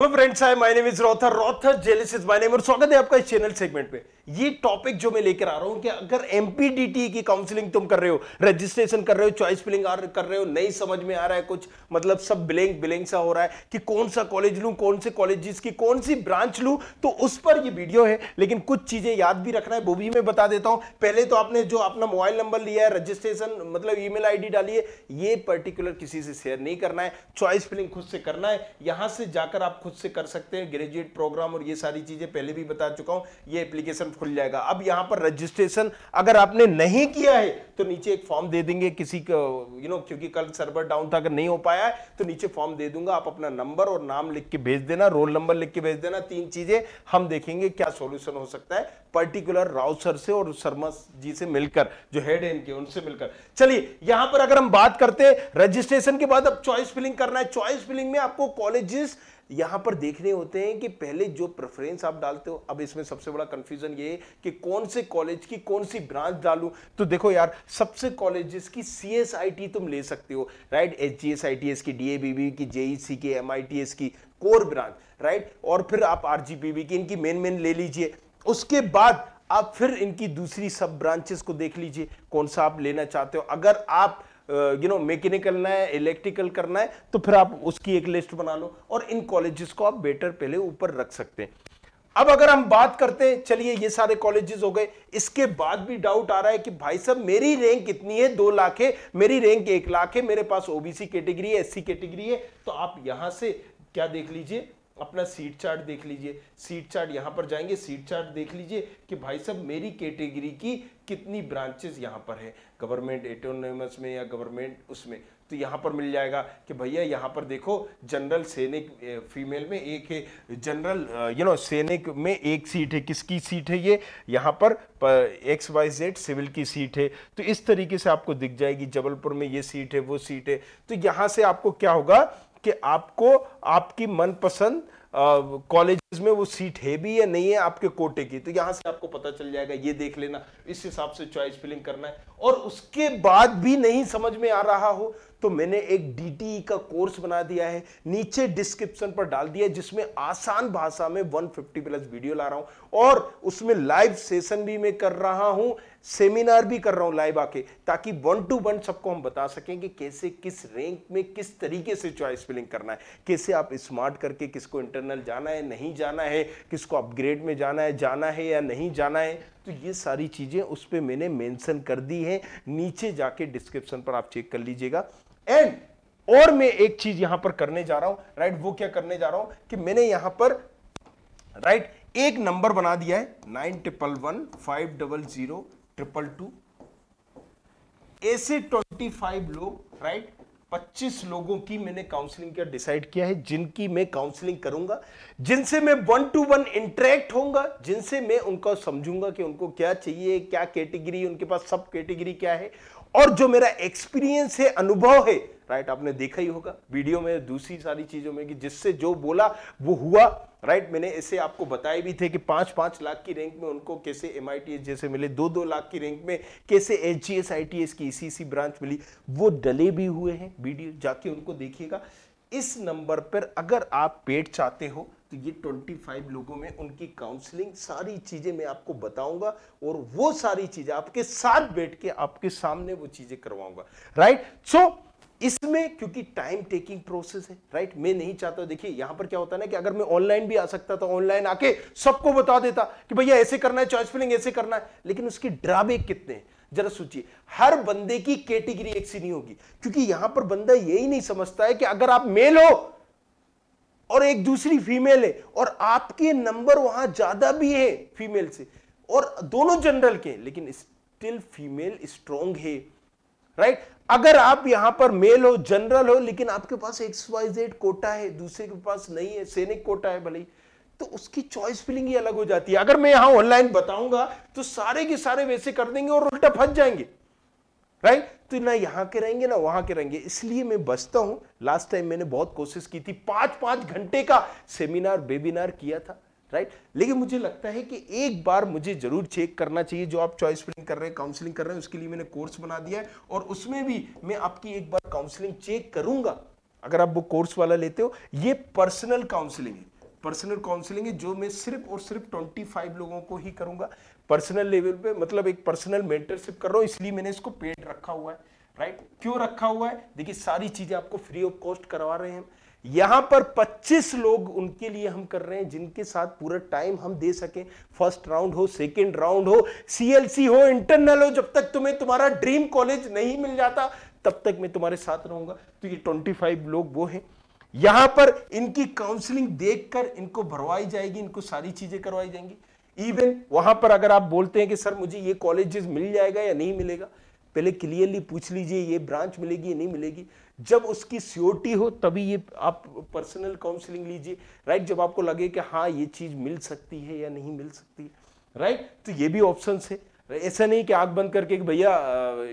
Hello friends, hi my name is रॉथर जेलिस is my name और स्वागत है आपका इस चैनल सेगमेंट पे। ये टॉपिक जो मैं लेकर आ रहा हूं कि अगर एमपीडीटी की काउंसलिंग तुम कर रहे हो, रजिस्ट्रेशन कर रहे हो, चॉइस फिलिंग कर रहे हो, नहीं समझ में आ रहा है कुछ, मतलब सब ब्लैंक सा हो रहा है कि कौन सा कॉलेज लूं, कौन से कॉलेजेस की कौन सी ब्रांच लूं, तो उस पर ये वीडियो है। लेकिन कुछ चीजें याद भी रखना है, वो भी मैं बता देता हूं। पहले तो आपने जो अपना मोबाइल नंबर लिया है, रजिस्ट्रेशन मतलब ईमेल आईडी डाली है, ये पर्टिकुलर किसी से शेयर नहीं करना है। चॉइस फिलिंग खुद से करना है, यहां से जाकर आप खुद से कर सकते हैं। ग्रेजुएट प्रोग्राम और ये सारी चीजें पहले भी बता चुका हूं, ये एप्लीकेशन खुल जाएगा। अब यहां पर रजिस्ट्रेशन अगर आपने नहीं किया है तो नीचे एक फॉर्म दे देंगे किसी को, क्योंकि कल सर्वर डाउन था, अगर नहीं हो पाया है तो नीचे फॉर्म दे दूंगा। आप अपना नंबर और नाम लिख के भेज देना, रोल नंबर लिख के भेज देना। 3 चीजें हम देखेंगे क्या सॉल्यूशन हो सकता है पर्टिकुलर राव सर से और शर्मा जी से मिलकर, जो हेड है इनके, उनसे मिलकर। चलिए यहां पर अगर हम बात करते हैं रजिस्ट्रेशन के बाद, अब चॉइस फिलिंग करना है। चॉइस फिलिंग में आपको कॉलेजेस यहां पर देखने होते हैं कि पहले जो प्रेफरेंस आप डालते हो। अब इसमें सबसे बड़ा कंफ्यूजन ये है कि कौन से कॉलेज की कौन सी ब्रांच डालूं। तो देखो यार, सबसे कॉलेजेस की सीएसआईटी तुम ले सकते हो, राइट, एचजीएसआईटीएस की, डीएबीबी की, जेईसी की, एमआईटीएस की कोर ब्रांच, राइट, और फिर आप आरजीपीवी की, इनकी मेन ले लीजिए। उसके बाद आप फिर इनकी दूसरी सब ब्रांचेस को देख लीजिए कौन सा आप लेना चाहते हो। अगर आप मैकेनिकल करना है, इलेक्ट्रिकल करना है, तो फिर आप उसकी एक लिस्ट बना लो और इन कॉलेजेस को आप बेटर पहले ऊपर रख सकते हैं। अब अगर हम बात करते हैं, चलिए ये सारे कॉलेजेस हो गए। इसके बाद भी डाउट आ रहा है कि भाई साहब मेरी रैंक कितनी है, 2 लाख है, मेरी रैंक 1 लाख है, मेरे पास ओबीसी कैटेगरी है, एससी कैटेगरी है। तो आप यहां से क्या देख लीजिए, अपना सीट चार्ट देख लीजिए। सीट चार्ट यहां पर जाएंगे, सीट चार्ट देख लीजिए कि भाई साहब मेरी कैटेगरी की कितनी ब्रांचेस यहां पर है, गवर्नमेंट एटोनोमस में या गवर्नमेंट उसमें। तो यहां पर मिल जाएगा कि भैया यहां पर देखो, जनरल सैनिक फीमेल में 1 है, जनरल सैनिक में 1 सीट है। किसकी सीट है ये? यहां पर XYZ सिविल की सीट है। तो इस तरीके से आपको दिख जाएगी, जबलपुर में ये सीट है, वो सीट है। तो यहां से आपको क्या होगा कि आपको आपकी मनपसंद कॉलेजेस में वो सीट है भी या नहीं है आपके कोटे की, तो यहां से आपको पता चल जाएगा। ये देख लेना, इस हिसाब से चॉइस फिलिंग करना है। और उसके बाद भी नहीं समझ में आ रहा हो तो मैंने एक डीटीई का कोर्स बना दिया है, नीचे डिस्क्रिप्शन पर डाल दिया, जिसमें आसान भाषा में 150 प्लस वीडियो ला रहा हूं और उसमें लाइव सेशन भी मैं कर रहा हूं, सेमिनार भी कर रहा हूं लाइव आके, ताकि 1 to 1 सबको हम बता सकें कि कैसे किस रैंक में किस तरीके से चॉइस फिलिंग करना है, कैसे आप स्मार्ट करके किसको इंटरनल जाना है, नहीं जाना है, किसको अपग्रेड में जाना है या नहीं जाना है। तो ये सारी चीजें उस पर मैंने मेंशन कर दी है, नीचे जाके डिस्क्रिप्शन पर आप चेक कर लीजिएगा। एंड और मैं एक चीज यहां पर करने जा रहा हूं, राइट, वो क्या करने जा रहा हूं कि मैंने यहां पर, राइट, एक नंबर बना दिया है 9115002222। ऐसे 25 लोग, राइट, 25 लोगों की मैंने काउंसलिंग का डिसाइड किया है, जिनकी मैं काउंसलिंग करूंगा, जिनसे मैं 1 to 1 इंटरेक्ट होऊंगा, जिनसे मैं उनको समझूंगा कि उनको क्या चाहिए, क्या कैटेगरी, उनके पास सब कैटेगरी क्या है, और जो मेरा एक्सपीरियंस है, अनुभव है, राइट, आपने देखा ही होगा वीडियो में, दूसरी सारी चीजों में, कि जिससे जो बोला वो हुआ, राइट। मैंने ऐसे आपको बताए भी थे कि 5-5 लाख की रैंक में उनको कैसे एमआईटीएस जैसे मिले, 2-2 लाख की रैंक में कैसे एचजीएसआईटीएस की इसी ब्रांच मिली, वो डले भी हुए हैं वीडियो, जाके उनको देखिएगा। इस नंबर पर अगर आप पेड चाहते हो तो ये 25 लोगों में उनकी काउंसलिंग, सारी चीजें मैं आपको बताऊंगा और वो सारी चीजें आपके साथ बैठ के आपके सामने वो चीजें करवाऊंगा, राइट। सो इसमें क्योंकि टाइम टेकिंग प्रोसेस है, राइट, मैं नहीं चाहता। देखिए यहां पर क्या होता है ना कि अगर मैं ऑनलाइन भी आ सकता तो ऑनलाइन आके सबको बता देता कि भैया ऐसे करना है, चॉइस फिलिंग ऐसे करना है, लेकिन उसकी ड्रॉबैक कितने हैं जरा सोचिए। हर बंदे की कैटेगरी एक सी नहीं होगी, क्योंकि यहां पर बंदा यही नहीं समझता है कि अगर आप मेल हो और एक दूसरी फीमेल है और आपके नंबर वहां ज्यादा भी है फीमेल से, और दोनों जनरल के, लेकिन स्टिल फीमेल स्ट्रॉन्ग है, राइट। अगर आप यहां पर मेल हो, जनरल हो, लेकिन आपके पास XYZ कोटा है, दूसरे के पास नहीं है, सैनिक कोटा है भले ही, तो उसकी चॉइस फिलिंग ही अलग हो जाती है। अगर मैं यहां ऑनलाइन बताऊंगा तो सारे के सारे वैसे कर देंगे और उल्टा फंस जाएंगे, राइट। तो ना यहां के रहेंगे ना वहां के रहेंगे, इसलिए मैं बचता हूं। लास्ट टाइम मैंने बहुत कोशिश की थी, 5-5 घंटे का सेमिनार वेबिनार किया था, राइट। लेकिन मुझे लगता है कि एक बार मुझे जरूर चेक करना चाहिए, जो आप चॉइस फिलिंग कर रहे हैं, काउंसलिंग कर रहे हैं, उसके लिए मैंने कोर्स बना दिया है और उसमें भी मैं आपकी एक बार काउंसलिंग चेक करूंगा। अगर आप वो कोर्स वाला लेते हो, ये पर्सनल काउंसलिंग है, पर्सनल काउंसलिंग है जो मैं सिर्फ और सिर्फ 25 लोगों को ही करूंगा पर्सनल लेवल पे, मतलब एक पर्सनल मेंटरशिप कर रहा हूं, इसलिए मैंने इसको पेड रखा हुआ है। राइट, क्यों रखा हुआ है? देखिए सारी चीजें आपको फ्री ऑफ कॉस्ट करवा रहे हैं। यहां पर 25 लोग उनके लिए हम कर रहे हैं जिनके साथ पूरा टाइम हम दे सकें। फर्स्ट राउंड हो, सेकेंड राउंड हो, सीएलसी हो, इंटरनल हो, जब तक तुम्हें तुम्हारा ड्रीम कॉलेज नहीं मिल जाता तब तक मैं तुम्हारे साथ रहूंगा। तो ये 25 लोग वो हैं। यहां पर इनकी काउंसलिंग देखकर इनको भरवाई जाएगी, इनको सारी चीजें करवाई जाएंगी। इवन वहां पर अगर आप बोलते हैं कि सर मुझे ये कॉलेजेस मिल जाएगा या नहीं मिलेगा, पहले क्लियरली पूछ लीजिए ये ब्रांच मिलेगी या नहीं मिलेगी। जब उसकी सियोरिटी हो तभी ये आप पर्सनल काउंसलिंग लीजिए। राइट, जब आपको लगे कि हाँ ये चीज मिल सकती है या नहीं मिल सकती है। राइट, तो ये भी ऑप्शंस है। ऐसा नहीं कि आंख बंद करके कि भैया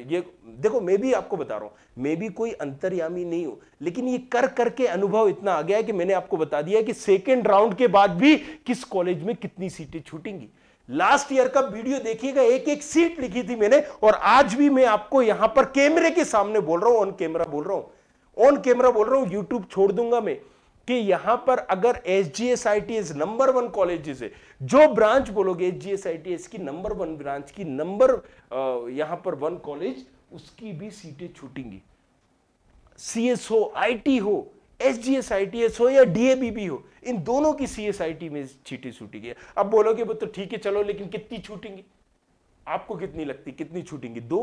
ये देखो, मैं भी आपको बता रहा हूं, मैं भी कोई अंतर्यामी नहीं हूं, लेकिन ये कर करके अनुभव इतना आ गया है कि मैंने आपको बता दिया कि सेकेंड राउंड के बाद भी किस कॉलेज में कितनी सीटें छूटेंगी। लास्ट ईयर का वीडियो देखिएगा, एक एक सीट लिखी थी मैंने, और आज भी मैं आपको यहां पर कैमरे के सामने बोल रहा हूं, ऑन कैमरा बोल रहा हूं, ऑन कैमरा बोल रहा हूं, यूट्यूब छोड़ दूंगा मैं, कि यहां पर अगर SGS ITS नंबर 1 कॉलेजेस है, जो ब्रांच बोलोगे SGS ITS की नंबर 1 ब्रांच की नंबर यहां पर 1 कॉलेज, उसकी भी सीटें छूटेंगी। CS हो, IT हो, SGS ITS हो या DABB हो, इन दोनों की CSIT में सीटें छूटेंगी। अब बोलोगे वो तो ठीक है चलो, लेकिन कितनी छूटेंगी? आपको कितनी लगती, कितनी छूटेंगी? 2,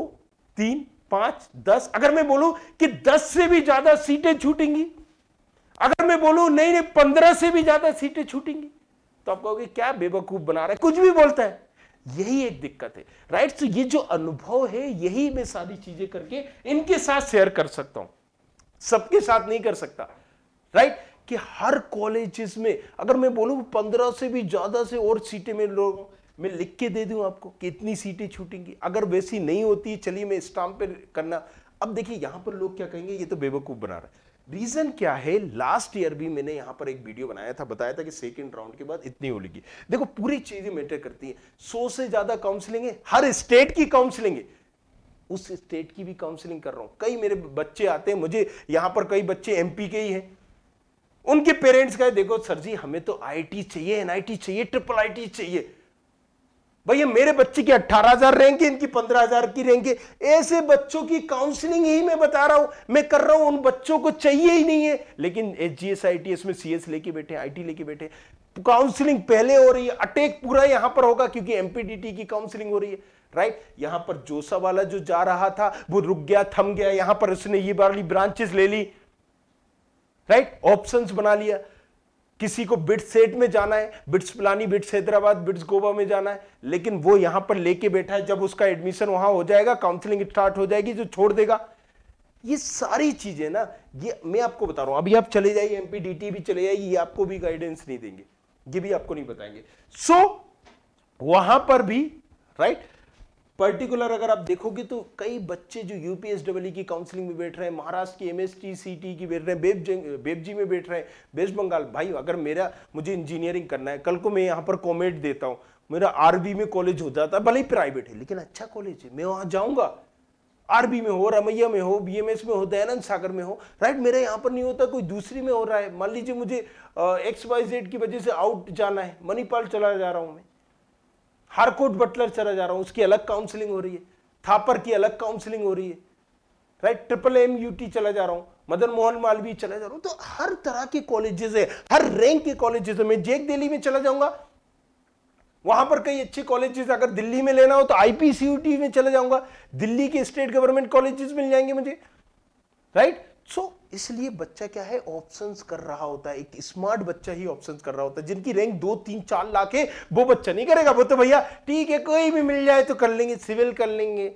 3, 5, 10? अगर मैं बोलूं कि 10 से भी ज्यादा सीटें छूटेंगी, अगर मैं बोलूं नहीं नहीं 15 से भी ज्यादा सीटें छूटेंगी, तो आप कहोगे क्या बेवकूफ बना रहा है, कुछ भी बोलता है। यही एक दिक्कत है। राइट, तो ये जो अनुभव है यही मैं सारी चीजें करके इनके साथ शेयर कर सकता हूं, सबके साथ नहीं कर सकता। राइट, कि हर कॉलेजेस में अगर मैं बोलूं 15 से भी ज्यादा से और सीटें मैं लिख के दे दूं आपको कितनी सीटें छूटेंगी। अगर वैसी नहीं होती, चलिए मैं स्टाम्प पे करना। अब देखिए यहां पर लोग क्या कहेंगे, ये तो बेवकूफ बना रहा है। रीजन क्या है? लास्ट ईयर भी मैंने यहां पर एक वीडियो बनाया था, बताया था कि सेकंड राउंड के बाद इतनी होगी। देखो पूरी चीजें मैटर करती है। 100 से ज्यादा काउंसलिंग है, हर स्टेट की काउंसलिंग है, उस स्टेट की भी काउंसलिंग कर रहा हूं। कई मेरे बच्चे आते हैं मुझे यहां पर, कई बच्चे MP के ही हैं, उनके पेरेंट्स कहे देखो सर जी हमें तो IIT चाहिए, NIT चाहिए, IIIT चाहिए। भैया मेरे बच्चे की 18,000 रैंक है, इनकी 15,000 की रैंक है। ऐसे बच्चों की काउंसलिंग ही मैं बता रहा हूं, मैं कर रहा हूं, उन बच्चों को चाहिए ही नहीं है, लेकिन SGS ITS में CS लेके बैठे, IT लेके बैठे, काउंसलिंग पहले हो रही है, अटैक पूरा यहां पर होगा क्योंकि MPDT की काउंसलिंग हो रही है। राइट, यहां पर जोसा वाला जो जा रहा था वो रुक गया, थम गया, यहां पर उसने ये वाली ब्रांचेस ले ली। राइट, ऑप्शंस बना लिया। किसी को बिट्स सेट में जाना है, bits Pilani, bits Hyderabad, bits Goa में जाना है, लेकिन वो यहां पर लेके बैठा है। जब उसका एडमिशन वहां हो जाएगा, काउंसलिंग स्टार्ट हो जाएगी, जो छोड़ देगा। ये सारी चीजें ना, ये मैं आपको बता रहा हूं। अभी आप चले जाइए, MPDT भी चले जाइए, ये आपको भी गाइडेंस नहीं देंगे, ये भी आपको नहीं बताएंगे। सो वहां पर भी राइट, पर्टिकुलर अगर आप देखोगे तो कई बच्चे जो UPSEE की काउंसलिंग में बैठ रहे हैं, महाराष्ट्र की MST CT की बैठ रहे हैं, बेबजी में बैठ रहे हैं, वेस्ट बंगाल। भाई अगर मुझे इंजीनियरिंग करना है, कल को मैं यहाँ पर कॉमेट देता हूँ, मेरा RB में कॉलेज हो जाता है, भले ही प्राइवेट है लेकिन अच्छा कॉलेज है, मैं वहां जाऊंगा। RB में हो, रमैया में हो, BMS में हो, दयानंद सागर में हो। राइट, मेरा यहाँ पर नहीं होता, कोई दूसरी में हो रहा है। मान लीजिए मुझे XYZ की वजह से आउट जाना है, मणिपाल चला जा रहा हूं मैं, हारकोट बटलर चला जा रहा हूं, उसकी अलग काउंसलिंग हो रही है, थापर की अलग काउंसलिंग हो रही है। राइट, MMUT चला जा रहा हूं, मदन मोहन मालवीय चला जा रहा हूं। तो हर तरह के कॉलेजेस है, हर रैंक के कॉलेजेस है। मैं जेक दिल्ली में चला जाऊंगा, वहां पर कई अच्छे कॉलेजेस, अगर दिल्ली में लेना हो तो IPCUT में चला जाऊंगा, दिल्ली के स्टेट गवर्नमेंट कॉलेजेस मिल जाएंगे मुझे। राइट, सो इसलिए बच्चा क्या है, ऑप्शंस कर रहा होता है। एक स्मार्ट बच्चा ही ऑप्शंस कर रहा होता है। जिनकी रैंक 2, 3, 4 लाख है वो बच्चा नहीं करेगा। वो तो भैया ठीक है कोई भी मिल जाए तो कर लेंगे, सिविल कर लेंगे,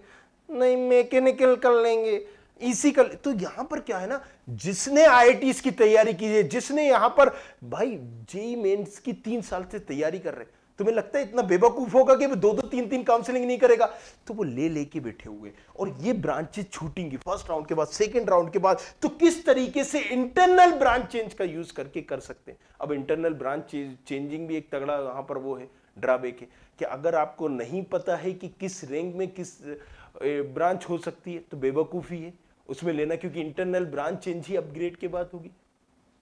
नहीं मैकेनिकल कर लेंगे, इसी कर। तो यहां पर क्या है ना, जिसने IITs की तैयारी की है, जिसने यहां पर भाई JEE मेंस की 3 साल से तैयारी कर रहे, तुम्हें लगता है इतना बेवकूफ होगा कि वो 2-2, 3-3 काउंसलिंग नहीं करेगा? तो वो लेके बैठे हुए। और ये ब्रांचेस छूटेंगी फर्स्ट राउंड के बाद, सेकंड राउंड के बाद। तो किस तरीके से इंटरनल ब्रांच चेंज का यूज करके कर सकते हैं। अब इंटरनल ब्रांच चेंजिंग भी एक तगड़ा यहां पर वो है, ड्रॉबैक है कि अगर आपको नहीं पता है कि किस रैंक में किस ब्रांच हो सकती है तो बेवकूफी है उसमें लेना, क्योंकि इंटरनल ब्रांच चेंज ही अपग्रेड के बाद होगी,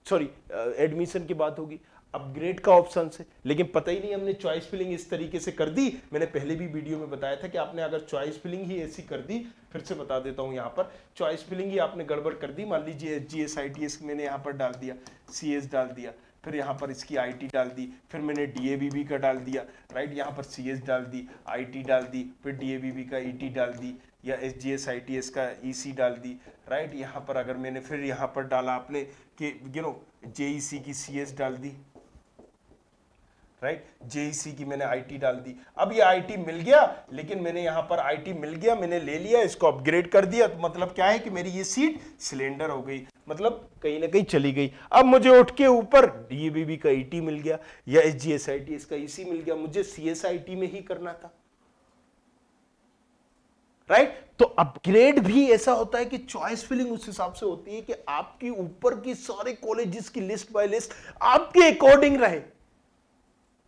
सॉरी एडमिशन की बात होगी। अपग्रेड का ऑप्शन है, लेकिन पता ही नहीं हमने चॉइस फिलिंग इस तरीके से कर दी। मैंने पहले भी वीडियो में बताया था कि आपने अगर चॉइस फिलिंग ही ऐसी कर दी, फिर से बता देता हूं, यहाँ पर चॉइस फिलिंग ही आपने गड़बड़ कर दी। मान लीजिए GS ITS मैंने यहाँ पर डाल दिया, CS डाल दिया, फिर यहाँ पर इसकी IT डाल दी, फिर मैंने DABB का डाल दिया, राइट, यहाँ पर CS डाल दी, IT डाल दी, फिर DABB का ET डाल दी, या GS ITS का EC डाल दी, राइट। यहाँ पर अगर मैंने फिर यहाँ पर डाला आपने कि JEC की CS डाल दी, राइट, JEC की मैंने IT डाल दी। अब ये IT मिल गया, लेकिन मैंने यहाँ पर IT मिल गया, मैंने ले लिया, इसको अपग्रेड कर दिया, तो मतलब क्या है कि मेरी ये सीट सिलेंडर हो गई, मतलब कहीं ना कहीं चली गई। अब मुझे उठ के ऊपर DABB का ET मिल गया या GS ITS का EC मिल गया, मुझे CSIT में ही करना था, राइट। तो अपग्रेड भी ऐसा होता है कि चॉइस फिलिंग उस हिसाब से होती है कि आपकी ऊपर की सारे कॉलेजेस की लिस्ट बाय लिस्ट आपके अकॉर्डिंग रहे,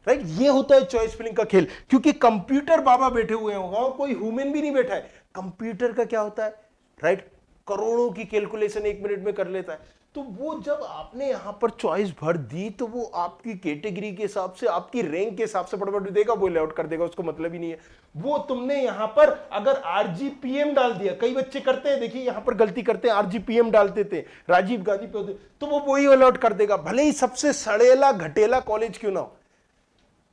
राइट। ये होता है चॉइस फिलिंग का खेल, क्योंकि कंप्यूटर बाबा बैठे हुए होगा और कोई ह्यूमन भी नहीं बैठा है। कंप्यूटर का क्या होता है, राइट, करोड़ों की कैलकुलेशन 1 मिनट में कर लेता है। तो वो जब आपने यहां पर चॉइस भर दी, तो वो आपकी कैटेगरी के हिसाब से, आपकी रैंक के हिसाब से फटाफट देगा, वो लेआउट कर देगा, उसको मतलब ही नहीं है। वो तुमने यहां पर अगर RGPM डाल दिया, कई बच्चे करते हैं, देखिए यहां पर गलती करते हैं, RGPM डालते थे, राजीव गांधी पे, तो वो वही लेआउट कर देगा, भले ही सबसे सड़ेला घटेला कॉलेज क्यों ना हो,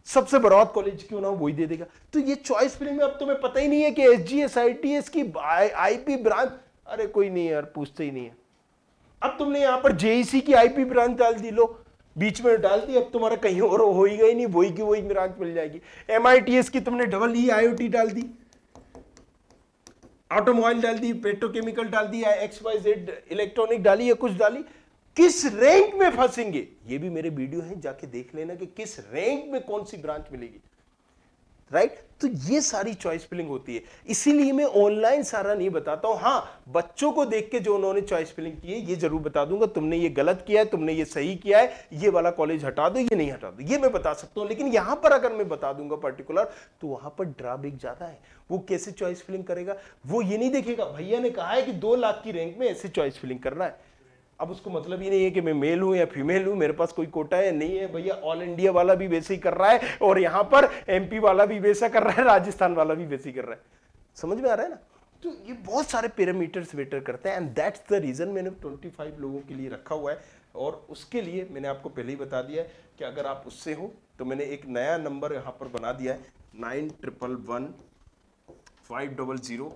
सबसे बर्बाद कॉलेज क्यों ना हो, वही दे देगा। तो ये चॉइस फिलिंग में अब तुम्हें पता ही नहीं है कि SGS ITS की IP ब्रांच, अरे कोई नहीं यार, पूछते ही नहीं है। अब तुमने यहां पर JEC की IP ब्रांच डाल दी, लो बीच में डाल दी, अब तुम्हारा कहीं और हो ही गई नहीं, वही की वही ब्रांच मिल जाएगी। MITS की तुमने EE डाल दी, ऑटोमोबाइल डाल दी, पेट्रोकेमिकल डाल दी, XYZ इलेक्ट्रॉनिक डाली या कुछ डाली, किस रैंक में फंसेंगे, ये भी मेरे वीडियो है, जाके देख लेना कि किस रैंक में कौन सी ब्रांच मिलेगी, राइट। तो ये सारी चॉइस फिलिंग होती है, इसीलिए मैं ऑनलाइन सारा नहीं बताता हूं। हाँ, बच्चों को देख के जो उन्होंने चॉइस फिलिंग की है, ये जरूर बता दूंगा, तुमने ये गलत किया है, तुमने ये सही किया है, ये वाला कॉलेज हटा दो, ये नहीं हटा दो, ये मैं बता सकता हूं। लेकिन यहां पर अगर मैं बता दूंगा पर्टिकुलर, तो वहां पर ड्रॉबैक ज्यादा है। वो कैसे चॉइस फिलिंग करेगा, वो ये नहीं देखेगा भैया ने कहा है कि 2 लाख की रैंक में ऐसे चॉइस फिलिंग करना है। अब उसको मतलब ही नहीं है कि मैं मेल हूं या फीमेल हूं, मेरे पास कोई कोटा है नहीं है, भैया ऑल इंडिया वाला भी वैसे ही कर रहा है, और यहां पर MP वाला भी वैसा कर रहा है, राजस्थान वाला भी वैसे ही कर रहा है। समझ में आ रहा है ना। तो ये बहुत सारे पैरामीटर्स वेटर करते हैं, एंड दैट्स द रीजन मैंने 25 लोगों के लिए रखा हुआ है। और उसके लिए मैंने आपको पहले ही बता दिया है कि अगर आप उससे हो तो मैंने एक नया नंबर यहां पर बना दिया है, 9111 500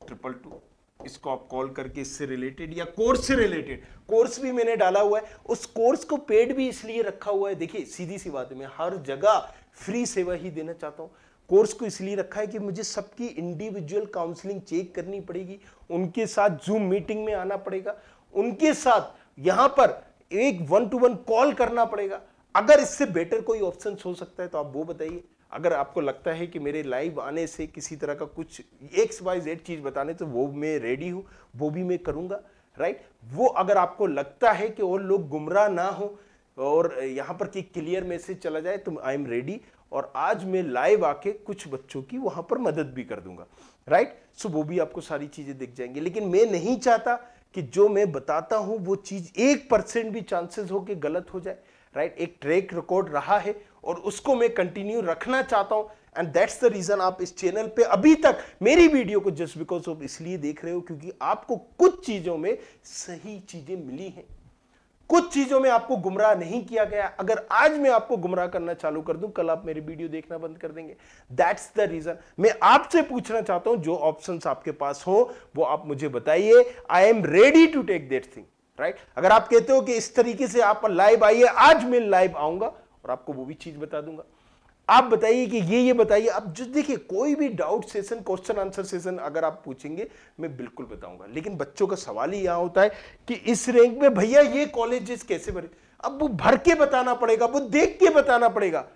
222। इसको आप कॉल करके इससे रिलेटेड या कोर्स से रिलेटेड, कोर्स भी मैंने डाला हुआ है, उस कोर्स को पेड भी इसलिए रखा हुआ है। देखिए सीधी सी बात है, मैं हर जगह फ्री सेवा ही देना चाहता हूं। कोर्स को इसलिए रखा है कि मुझे सबकी इंडिविजुअल काउंसलिंग चेक करनी पड़ेगी, उनके साथ जूम मीटिंग में आना पड़ेगा, उनके साथ यहां पर एक 1-to-1 कॉल करना पड़ेगा। अगर इससे बेटर कोई ऑप्शन हो सकता है तो आप वो बताइए। अगर आपको लगता है कि मेरे लाइव आने से किसी तरह का कुछ XYZ चीज बताने, तो वो मैं रेडी हूं, वो भी मैं करूंगा, राइट। वो अगर आपको लगता है कि और लोग गुमराह ना हो और यहां पर कि क्लियर मैसेज चला जाए, तो आई एम रेडी। और आज मैं लाइव आके कुछ बच्चों की वहां पर मदद भी कर दूंगा, राइट। सो वो भी आपको सारी चीजें दिख जाएंगी। लेकिन मैं नहीं चाहता कि जो मैं बताता हूं वो चीज 1% भी चांसेस हो कि गलत हो जाए, राइट। एक ट्रैक रिकॉर्ड रहा है और उसको मैं कंटिन्यू रखना चाहता हूं, एंड दैट्स द रीजन आप इस चैनल पे अभी तक मेरी वीडियो को जस्ट बिकॉज ऑफ इसलिए देख रहे हो क्योंकि आपको कुछ चीजों में सही चीजें मिली हैं, कुछ चीजों में आपको गुमराह नहीं किया गया। अगर आज मैं आपको गुमराह करना चालू कर दूं, कल आप मेरी वीडियो देखना बंद कर देंगे। दैट्स द रीजन मैं आपसे पूछना चाहता हूं, जो ऑप्शंस आपके पास हो वो आप मुझे बताइए। I am ready to take that thing, right. अगर आप कहते हो कि इस तरीके से आप लाइव आइए, आज मैं लाइव आऊंगा और आपको वो भी चीज बता दूंगा। आप बताइए कि ये बताइए। अब जो देखिए कोई भी doubt session, question answer session अगर आप पूछेंगे मैं बिल्कुल बताऊंगा। लेकिन बच्चों का सवाल ही यहां होता है कि इस रैंक में भैया ये कॉलेजेस कैसे भरे। अब वो भर के बताना पड़ेगा, वो देख के बताना पड़ेगा,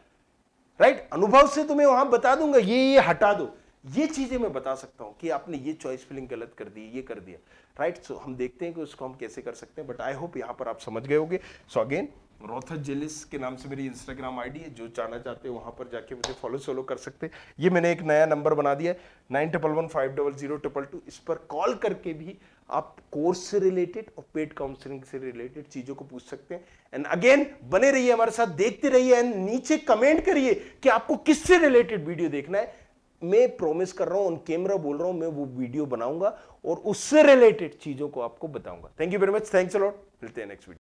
राइट। अनुभव से तो मैं वहां बता दूंगा ये हटा दो, ये चीजें मैं बता सकता हूं कि आपने ये चॉइस फिलिंग गलत कर दी, ये कर दिया, राइट। सो हम देखते हैं कि उसको हम कैसे कर सकते हैं, बट आई होप यहां पर आप समझ गए होंगे। सो अगेन रोथर जेलिस के नाम से मेरी इंस्टाग्राम आईडी है, जो जानना चाहते हैं वहां पर जाके मुझे फॉलो कर सकते हैं। ये मैंने एक नया नंबर बना दिया है 9115000222। इस पर कॉल करके भी आप कोर्स से रिलेटेड और पेड काउंसलिंग से रिलेटेड चीजों को पूछ सकते हैं। एंड अगेन बने रहिए हमारे साथ, देखते रहिए एंड नीचे कमेंट करिए कि आपको किससे रिलेटेड वीडियो देखना है। मैं प्रॉमिस कर रहा हूं, ऑन कैमरा बोल रहा हूं, मैं वो वीडियो बनाऊंगा और उससे रिलेटेड चीजों को आपको बताऊंगा। Thank you very much, thanks a lot, मिलते हैं नेक्स्ट वीडियो।